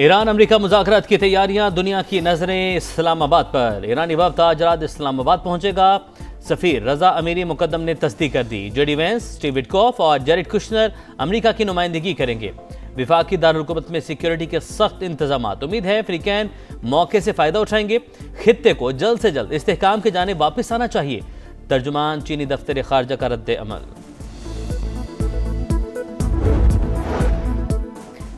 Iran America मुज़ाकरात की तैयारियां, दुनिया की नजरें इस्लामाबाद पर। ईरानी वफ्द आज रात इस्लामाबाद पहुंचेगा। सफीर रजा अमीरी मुकद्दम ने तस्दीक कर दी। जेडी वेंस, स्टीव विटकॉफ और जेरेड कुशनर अमेरिका की नुमाइंदगी करेंगे। विफाकी दारुल-हुकूमत में सिक्योरिटी के सख्त इंतजाम। उम्मीद है अफ्रीकैन मौके से फायदा उठाएंगे। खित्ते को जल्द से जल्द इस्तेहकाम की जानिब वापस आना चाहिए। तर्जुमान चीनी दफ्तर खारजा का रद्द अमल।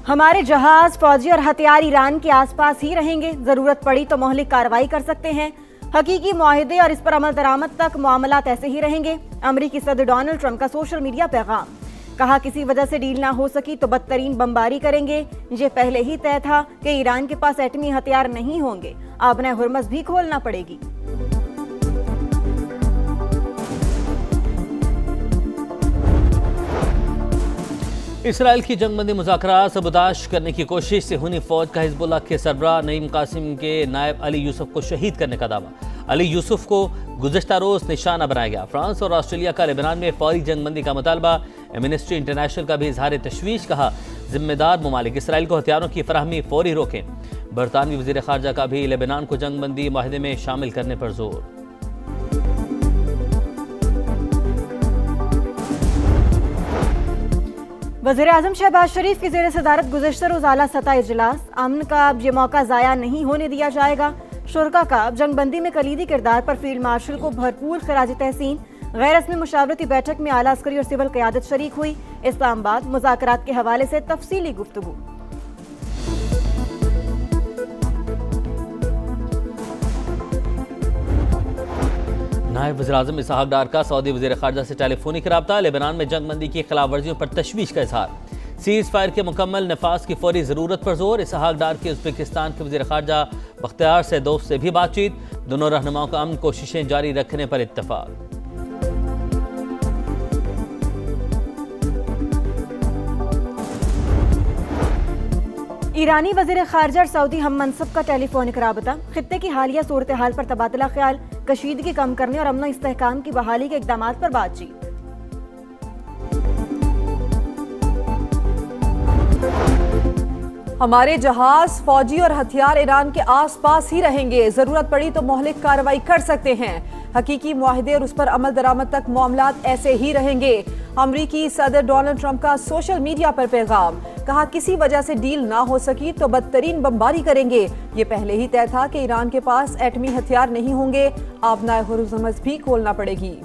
हमारे जहाज, फौजी और हथियार ईरान के आसपास ही रहेंगे। जरूरत पड़ी तो मौलिक कार्रवाई कर सकते हैं। हकीकी मुआहिदे और इस पर अमल दरामद तक मामलात ऐसे ही रहेंगे। अमेरिकी सदर डोनाल्ड ट्रंप का सोशल मीडिया पैगाम। कहा, किसी वजह से डील ना हो सकी तो बदतरीन बमबारी करेंगे। ये पहले ही तय था कि ईरान के पास एटमी हथियार नहीं होंगे। आबना हुर्मस भी खोलना पड़ेगी। इसराइल की जंगबंदी मुज़ाकरात सबूताश करने की कोशिश से हुनी फौज का हिजबुल्लाह के सरबराह नईम कासिम के नायब अली यूसुफ को शहीद करने का दावा। अली यूसुफ को गुज़श्ता रोज़ निशाना बनाया गया। फ्रांस और ऑस्ट्रेलिया का लेबनान में फौरी जंगबंदी का मुतालबा। एमनेस्टी इंटरनेशनल का भी इजहार तशवीश। कहा, जिम्मेदार ममालिक इसराइल को हथियारों की फराहमी फौरी रोकें। बरतानवी वज़ीर ख़ारजा का भी लेबनान को जंगबंदी माहिदे में शामिल करने पर जोर। वज़ीर आज़म शहबाज शरीफ की ज़ेर सदारत गुज़श्ता रोज़ आला सतह इजलास। अमन का अब ये मौका ज़ाया नहीं होने दिया जाएगा। शुरका का जंगबंदी में कलीदी किरदार पर फील्ड मार्शल को भरपूर खराज तहसीन। गैर रस्मी मुशावरती बैठक में आला अस्करी और सिविल क़यादत शरीक हुई। इस्लामाबाद मुज़ाकरात के हवाले से तफसीली गुफ्तगू। नायब वज़ीर-ए-आज़म इसहाक डार का सऊदी वज़ीर ख़ारजा से टेलीफोनिक रब्ता। लेबनान में जंगबंदी की खिलाफ वर्जियों पर तशवीश का इजहार। सीज़ फायर के मुकम्मल नफाज की फौरी ज़रूरत पर जोर। इसहाक डार के उज़्बेकिस्तान के वज़ीर ख़ारजा बख्तियार सैदोव से भी बातचीत। दोनों रहनुमाओं का अमन कोशिशें जारी रखने पर इत्तफाक। ईरानी वज़ीर ख़ारजा और सऊदी हम मनसब का टेलीफोनिक राबता। खित्ते की हालिया सूरत हाल पर तबादला ख्याल। कशीदगी कम करने और अमन इस्तेहकाम की बहाली के इक़दाम पर बातचीत। हमारे जहाज, फौजी और हथियार ईरान के आसपास ही रहेंगे। जरूरत पड़ी तो मौलिक कार्रवाई कर सकते हैं। हकीकी मुआहिदे और उस पर अमल दरामद तक मामलात ऐसे ही रहेंगे। अमरीकी सदर डोनाल्ड ट्रंप का सोशल मीडिया पर पैगाम। कहा, किसी वजह से डील ना हो सकी तो बदतरीन बमबारी करेंगे। ये पहले ही तय था कि ईरान के पास एटमी हथियार नहीं होंगे। आबना हुर्मस भी खोलना पड़ेगी।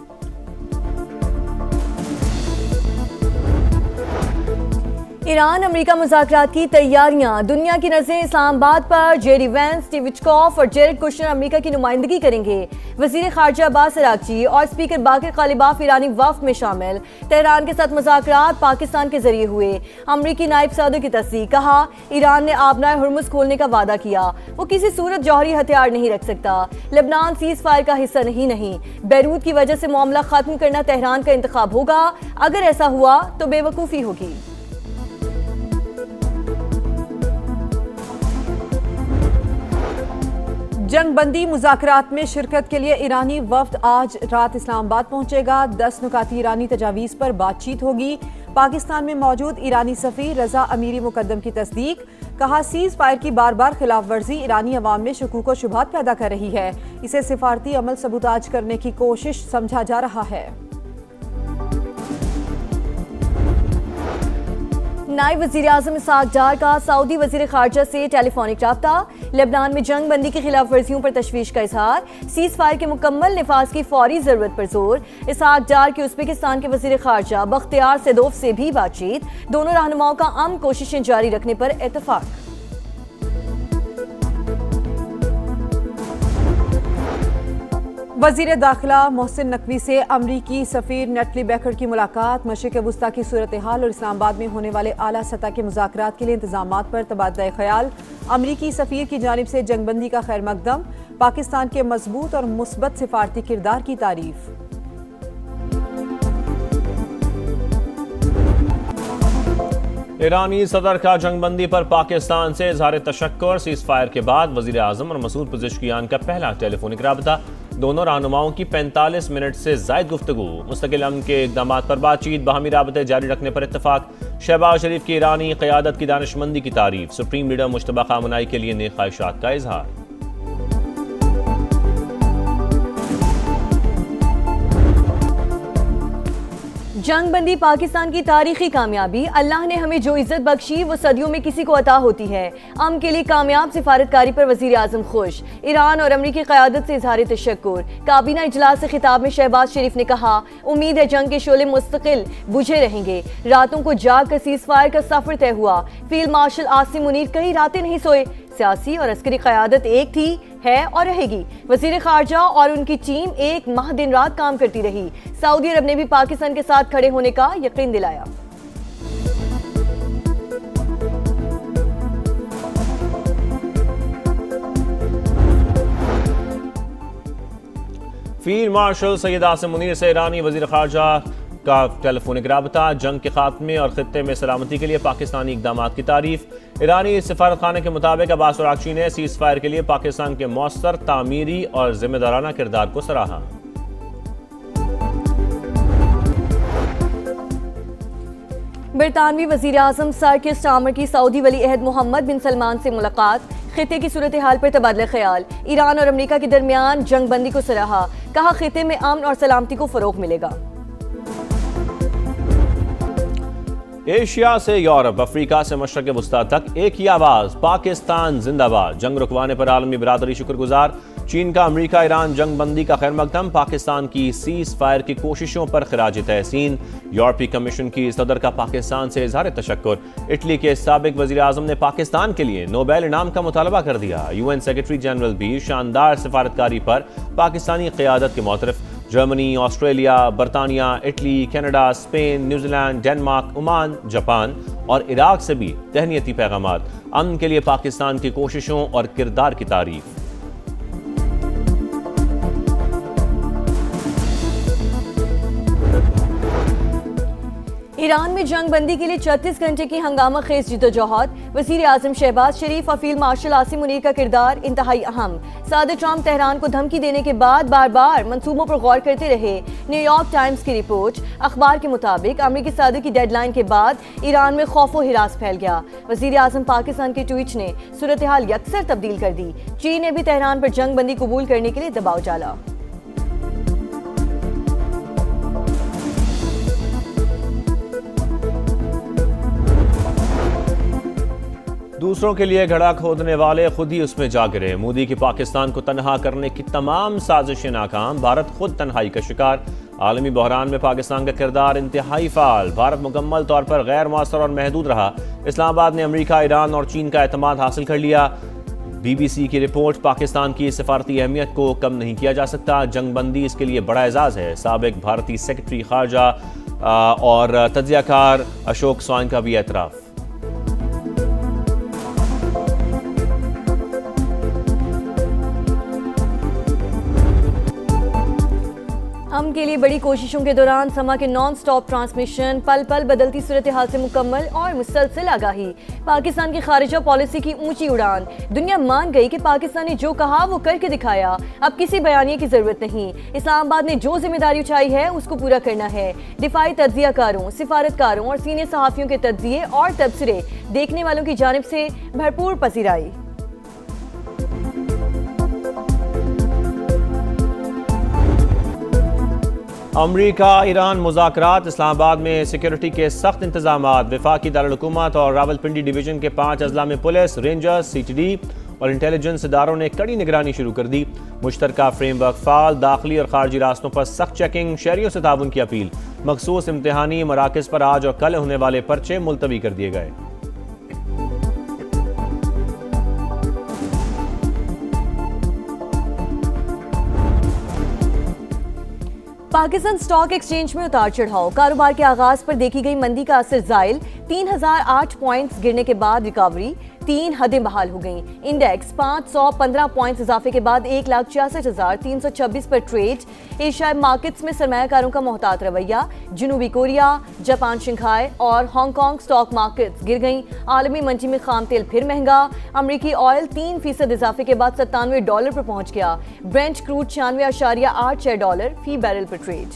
ईरान अमेरिका मुज़ाकरात की तैयारियां, दुनिया की नजरें इस्लामाबाद पर। जेडी वेंस, स्टीव विटकॉफ और जेरेड कुशनर अमेरिका की नुमाइंदगी करेंगे। वज़ीर ख़ारजा अब्बास अराग़ची और स्पीकर बाक़िर ग़ालिबाफ ईरानी वफ़द में शामिल। तेहरान के साथ मुज़ाकरात पाकिस्तान के जरिए हुए। अमरीकी नायब सदर की तस्दीक। कहा, ईरान ने आबना हुर्मुज़ खोलने का वादा किया। वो किसी सूरत जौहरी हथियार नहीं रख सकता। लेबनान सीज़ फायर का हिस्सा नहीं। बैरूत की वजह से मामला ख़त्म करना तेहरान का इंतखाब होगा। अगर ऐसा हुआ तो बेवकूफ़ी होगी। जंगबंदी मुज़ाकरात में शिरकत के लिए ईरानी वफ्द आज रात इस्लामाबाद पहुंचेगा। 10 नुकाती ईरानी तजावीज़ पर बातचीत होगी। पाकिस्तान में मौजूद ईरानी सफ़ीर रजा अमीरी मुकद्दम की तस्दीक। कहा, सीज़ फायर की बार बार खिलाफ वर्जी ईरानी अवाम में शकूक व शुबहात पैदा कर रही है। इसे सिफारती अमल सबूताज करने की कोशिश समझा जा रहा है। नायब वज़ीर-ए-आज़म इसहाक डार का सऊदी वज़ीर ख़ारजा से टेलीफोनिक राब्ता। लेबनान में जंग बंदी की खिलाफ वर्जियों पर तशवीश का इजहार। सीज़ फायर के मुकम्मल नफाज की फौरी ज़रूरत पर जोर। इसहाक डार के उज़्बेकिस्तान के वज़ीर ख़ारजा बख्तियार सैदोव से भी बातचीत। दोनों रहनुमाओं का अमन कोशिशें जारी रखने पर इत्तफाक। वज़ीर दाखिला मोहसिन नकवी से अमरीकी सफ़ीर नेटली बेकर की मुलाकात। मशरिक़ वुस्ता की सूरत हाल और इस्लामाबाद में होने वाले आला सतह के मुज़ाकरात के लिए इंतज़ामात पर तबादला ख्याल। अमरीकी सफ़ीर की जानिब से जंगबंदी का खैर मकदम। पाकिस्तान के मजबूत और मुस्बत सिफारती किरदार की तारीफ। ईरानी सदर का जंगबंदी पर पाकिस्तान से इजहार तशक्कुर। सीज़ फायर के बाद वज़ीर आज़म और मसूद पज़ेश्कियान का पहला टेलीफोनिक राबता। दोनों रहनुमाओं की 45 मिनट से जायद गुफ्तगू। मुस्तकिल अमन के इक़दाम पर बातचीत, बाहमी राबते जारी रखने पर इत्तफाक। शहबाज शरीफ की ईरानी क़यादत की दानिशमंदी की तारीफ। सुप्रीम लीडर मुश्तबा खामनाई के लिए नेक ख्वाहिशात का इजहार। जंगबंदी पाकिस्तान की तारीखी कामयाबी। अल्लाह ने हमें जो इज्जत बख्शी वो सदियों में किसी को अता होती है। अम के लिए कामयाब सिफारतकारी पर वजीर आजम खुश। ईरान और अमरीकी क़यादत से इजहार तशक्कुर। काबीना इजलास से खिताब में शहबाज शरीफ ने कहा, उम्मीद है जंग के शोले मुस्तकिल बुझे रहेंगे। रातों को जाग कर सीज फायर का सफर तय हुआ। फील्ड मार्शल आसिम मुनीर कई रातें नहीं सोए। सियासी और अस्करी क़यादत एक थी, है और रहेगी। वज़ीर ख़ारजा और उनकी टीम एक माह दिन रात काम करती रही। सऊदी अरब ने भी पाकिस्तान के साथ खड़े होने का यकीन दिलाया। फील्ड मार्शल सैयद आसिम मुनीर से ईरानी वज़ीर ख़ारजा का टेलीफोनिक राबता। जंग के खात्मे और खित्ते में सलामती के लिए पाकिस्तानी इक़दामात की तारीफ। ईरानी सफारत खाने के मुताबिक अब्बास अरागची ने सीज फायर के लिए पाकिस्तान के मौसर तामीरी और जिम्मेदाराना किरदार को सराहा। बरतानवी वज़ीर आज़म सर किर स्टार्मर की सऊदी वली अहद मोहम्मद बिन सलमान से मुलाकात। खित्ते की सूरत हाल पर तबादला ख्याल। ईरान और अमरीका के दरमियान जंगबंदी को सराहा। कहा, खित्ते में अमन और सलामती को फरोग मिलेगा। एशिया से यूरोप, अफ्रीका से मशरक़ वस्ता तक एक ही आवाज़, पाकिस्तान जिंदाबाद। जंग रुकवाने पर आलमी बिरादरी शुक्रगुजार। चीन का अमरीका ईरान जंग बंदी का खैर मकदम। पाकिस्तान की सीज फायर की कोशिशों पर खिराज तहसीन। यूरोपीय कमीशन की सदर का पाकिस्तान से इजहार तशक्कुर। इटली के साबिक वज़ीर आज़म ने पाकिस्तान के लिए नोबेल इनाम का मुतालबा कर दिया। UN सेक्रेटरी जनरल भी शानदार सिफारतकारी पर पाकिस्तानी क़यादत के मोतरफ। जर्मनी, ऑस्ट्रेलिया, बरतानिया, Italy, Canada, Spain, New Zealand, Denmark, Oman, Japan और इराक से भी तहनीती पैगामात। अमन के लिए पाकिस्तान की कोशिशों और किरदार की तारीफ। ईरान में जंग बंदी के लिए 36 घंटे की हंगामा खेज जिद्दोजहद। वज़ीर आज़म शहबाज शरीफ और फील्ड मार्शल आसिम मुनीर का किरदार इंतहाई अहम। सदर ट्रंप तेहरान को धमकी देने के बाद बार बार मंसूबों पर गौर करते रहे। न्यूयॉर्क टाइम्स की रिपोर्ट। अखबार के मुताबिक अमरीकी सदर की डेडलाइन के बाद ईरान में खौफो हिरास फैल गया। वज़ीर आज़म पाकिस्तान के ट्वीट ने सूरत हाल यकसर तब्दील कर दी। चीन ने भी तेहरान पर जंग बंदी कबूल करने के लिए दबाव डाला। दूसरों के लिए घड़ा खोदने वाले खुद ही उसमें जा गिरे। मोदी की पाकिस्तान को तनहा करने की तमाम साजिशें नाकाम। भारत खुद तन्हाई का शिकार। आलमी बहरान में पाकिस्तान का किरदार इंतहाई फाल। भारत मुकम्मल तौर पर गैर मौसर और महदूद रहा। इस्लामाबाद ने अमरीका, ईरान और चीन का एतमाद हासिल कर लिया। BBC की रिपोर्ट। पाकिस्तान की सिफारती अहमियत को कम नहीं किया जा सकता। जंगबंदी इसके लिए बड़ा एजाज़ है। साबिक भारतीय सेक्रेटरी खारजा और तज्जियाकार अशोक स्वाइन का भी एतराफ़। हम के लिए बड़ी कोशिशों के दौरान समा के नॉन स्टॉप ट्रांसमिशन, पल पल बदलती सूरत हाल से मुकम्मल और मुसलसल आगाही। पाकिस्तान की खारिजा पॉलिसी की ऊंची उड़ान। दुनिया मान गई कि पाकिस्तान ने जो कहा वो करके दिखाया। अब किसी बयानिए की जरूरत नहीं। इस्लामाबाद ने जो जिम्मेदारी उठाई है उसको पूरा करना है। दिफाई तज्जियाकारों, सिफारतकारों और सीनियर सहाफ़ियों के तज्जिए और तबसरे देखने वालों की जानिब से भरपूर पसीराई। अमरीका ईरान मुज़ाकरात। इस्लामाबाद में सिक्योरिटी के सख्त इंतजामात। वफाकी दारुल-हुकूमत और रावलपिंडी डिवीजन के 5 अजला में पुलिस, रेंजर्स, CTD और इंटेलिजेंस इदारों ने कड़ी निगरानी शुरू कर दी। मुश्तरका फ्रेमवर्क फाल। दाखिली और खारजी रास्तों पर सख्त चेकिंग। शहरियों से ताउन की अपील। मखसूस इम्तिहानी मराकज़ पर आज और कल होने वाले पर्चे मुलतवी कर दिए गए। पाकिस्तान स्टॉक एक्सचेंज में उतार चढ़ाव। कारोबार के आगाज पर देखी गई मंदी का असर जायल। 3008 पॉइंट्स गिरने के बाद रिकवरी। 3 हदें बहाल हो गईं। इंडेक्स 515 पॉइंट्स इजाफे के बाद 1,66,326 पर ट्रेड। एशियाई मार्केट्स में सरमायाकारों का मोहतात रवैया। जनूबी कोरिया, जापान, शंघाई और हांगकांग स्टॉक मार्केट्स गिर गईं। आलमी मंडी में खाम तेल फिर महंगा। अमरीकी ऑयल 3% इजाफे के बाद $97 पर पहुंच गया। ब्रेंट क्रूड $96.86 फी बैरल पर ट्रेड।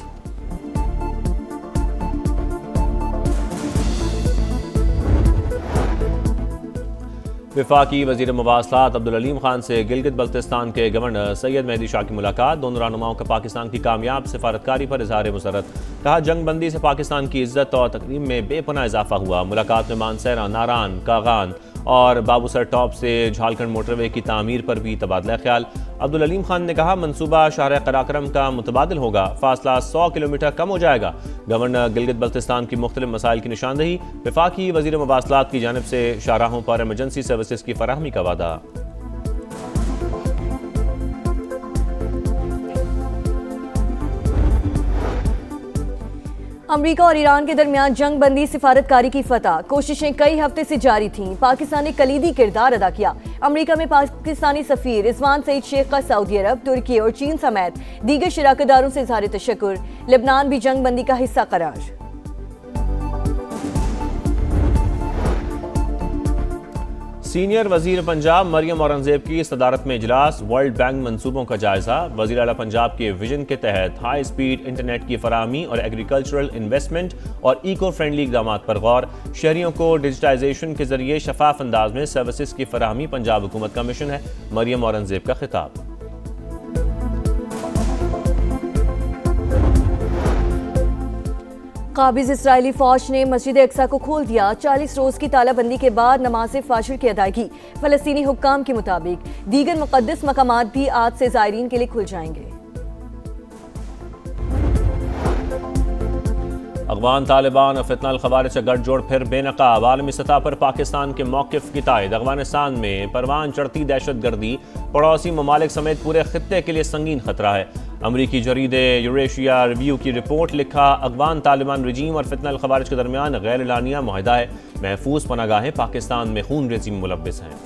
वफाकी वज़ीर मवासलात अब्दुल अलीम खान से गिलगित बल्तिस्तान के गवर्नर सैयद मेहदी शाह की मुलाकात। दोनों रहनुमाओं का पाकिस्तान की कामयाब सिफारतकारी पर इजहार मुसरत। कहा, जंग बंदी से पाकिस्तान की इज्जत और तकरीम में बेपनाह इजाफा हुआ। मुलाकात में मानसहरा, नारान, कागान और बाबूसर टॉप से झालखंड मोटरवे की तामीर पर भी तबादला ख्याल। अब्दुल अलीम खान ने कहा, मनसूबा शाहर कराक्रम का मुतबादिल होगा, फासला 100 किलोमीटर कम हो जाएगा। गवर्नर गिलगित बल्तिस्तान की मुख्तलिफ मसाइल की निशानदही। वफाकी वज़ीर मवासलात की जानिब से शाहराहों पर एमरजेंसी सर्विसेज की फराहमी का वादा। अमरीका और ईरान के दरमियान जंग बंदी सिफारतकारी की फतह। कोशिशें कई हफ्ते से जारी थीं। पाकिस्तान ने कलीदी किरदार अदा किया। अमरीका में पाकिस्तानी सफीर रिजवान सईद शेख का सऊदी अरब, तुर्की और चीन समेत दीगर शराकतदारों से इजहार तशक्कुर। लेबनान भी जंग बंदी का हिस्सा करार। सीनियर वजीर पंजाब मरियम औरंगजेब की सदारत में इजलास। वर्ल्ड बैंक मंसूबों का जायजा। वजीर आला पंजाब के विजन के तहत हाई स्पीड इंटरनेट की फराहमी और एग्रीकल्चरल इन्वेस्टमेंट और इको फ्रेंडली इकदाम पर गौर। शहरियों को डिजिटाइजेशन के जरिए शफाफ अंदाज में सर्विसेज की फराहमी पंजाब हुकूमत का मिशन है। मरियम औरंगजेब का खिताब। काबिज इसराइली फौज ने मस्जिद अक्सा को खोल दिया। 40 रोज की तालाबंदी के बाद नमाज फाशिर की अदायगी। फलस्तीनी हुक्काम के मुताबिक दीगर मुकद्दस मकामात भी आज से ज़ायरीन के लिए खुल जाएंगे। अफगान तालिबान और फितनल खवारिज से गठजोड़ फिर बेनकाब। आलमी सतह पर पाकिस्तान के मौक़िफ़ की तायद। अफगानिस्तान में परवान चढ़ती दहशतगर्दी पड़ोसी ममालिक समेत पूरे खित्ते के लिए संगीन खतरा है। अमरीकी जरीदे यूरेशिया रिव्यू की रिपोर्ट लिखा, अफगान तालिबान रजीम और फितनल खवारिज के दरमियान गैर एलानिया मुआहदा है। महफूज पनागाहें पाकिस्तान में खून रेज़ी में मुलव्वस हैं।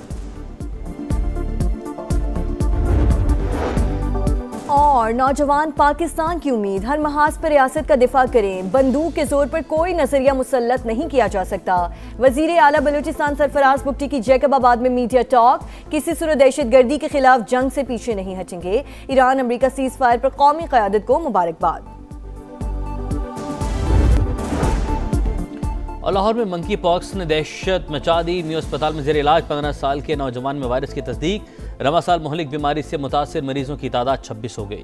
और नौजवान पाकिस्तान की उम्मीद, हर महाज पर रियासत का दिफा करें। बंदूक के जोर पर कोई नजरिया मुसल्लत नहीं किया जा सकता। वजीर आला बलूचिस्तान सरफराज बुगटी की जैकबाबाद में मीडिया टॉक। किसी सूरत दहशतगर्दी के खिलाफ जंग से पीछे नहीं हटेंगे। ईरान अमरीका सीज फायर पर कौमी क़यादत को मुबारकबाद। और लाहौर में मंकी पॉक्स ने दहशत मचा दी। न्यू अस्पताल में जेर इलाज 15 साल के नौजवान में वायरस की तस्दीक। रवा साल मुहलिक बीमारी से मुतासिर मरीजों की तादाद 26 हो गई।